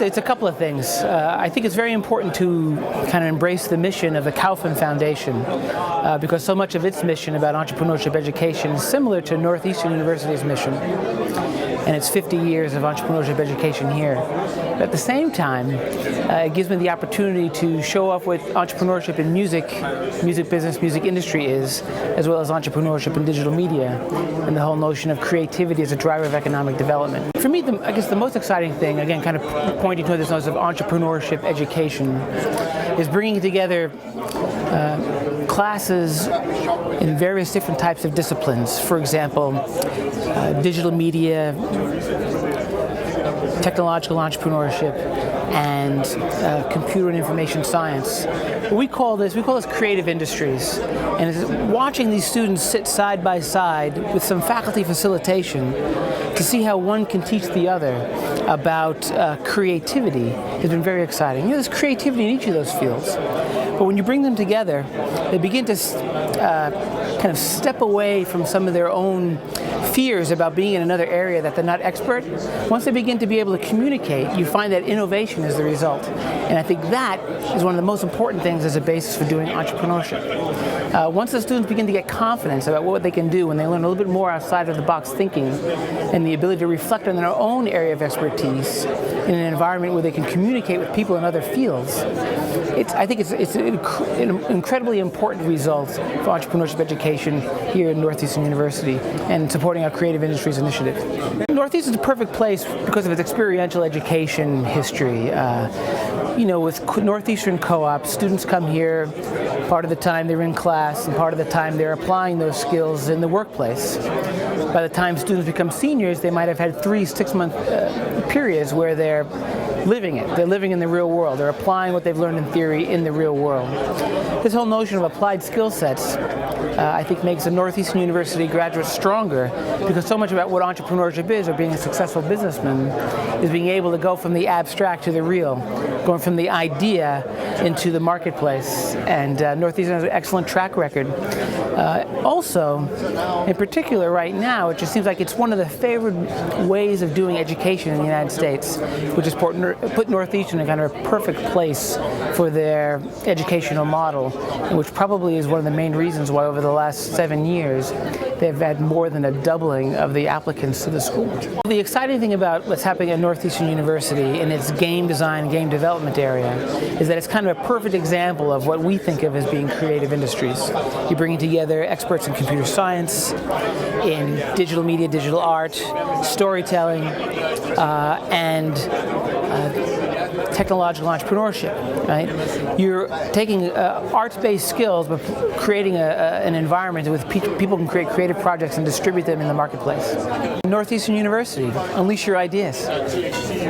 it's a couple of things. I think it's very important to kind of embrace the mission of the Kaufman Foundation because so much of its mission about entrepreneurship education is similar to Northeastern University's mission and its 50 years of entrepreneurship education here. But at the same time, it gives me the opportunity to show off what entrepreneurship in music business, music industry is, as well as entrepreneurship in digital media, and the whole notion of creativity as a driver of economic development. For me, I guess the most exciting thing, again, kind of pointing to this notion of entrepreneurship education, is bringing together classes in various different types of disciplines. For example, digital media, technological entrepreneurship, and computer and information science. We call this creative industries, and it's watching these students sit side by side with some faculty facilitation to see how one can teach the other about creativity has been very exciting. You know, there's creativity in each of those fields, but when you bring them together, they begin to kind of step away from some of their own fears about being in another area that they're not expert. Once they begin to be able to communicate, you find that innovation is the result. And I think that is one of the most important things as a basis for doing entrepreneurship. Once the students begin to get confidence about what they can do when they learn a little bit more outside of the box thinking and the ability to reflect on their own area of expertise in an environment where they can communicate with people in other fields, I think it's an incredibly important result for entrepreneurship education here at Northeastern University and supporting our Creative Industries Initiative. Northeastern is a perfect place because of its experiential education history. You know, with Northeastern Co-op, students come here, part of the time they're in class, and part of the time they're applying those skills in the workplace. By the time students become seniors, they might have had 3 6-month periods where they're living it. They're living in the real world. They're applying what they've learned in theory in the real world. This whole notion of applied skill sets, I think, makes a Northeastern University graduate stronger, because so much about what entrepreneurship is, or being a successful businessman, is being able to go from the abstract to the real, going from the idea into the marketplace. And Northeastern has an excellent track record. Also, in particular right now, it just seems like it's one of the favored ways of doing education in the United States, which is put Northeastern in kind of a perfect place for their educational model, which probably is one of the main reasons why over the last 7 years they've had more than a doubling of the applicants to the school. The exciting thing about what's happening at Northeastern University in its game design, game development area is that it's kind of a perfect example of what we think of as being creative industries. You're bringing together experts in computer science, in digital media, digital art, storytelling, and technological entrepreneurship, right? You're taking arts-based skills but creating an environment with people can create creative projects and distribute them in the marketplace. Northeastern University, unleash your ideas.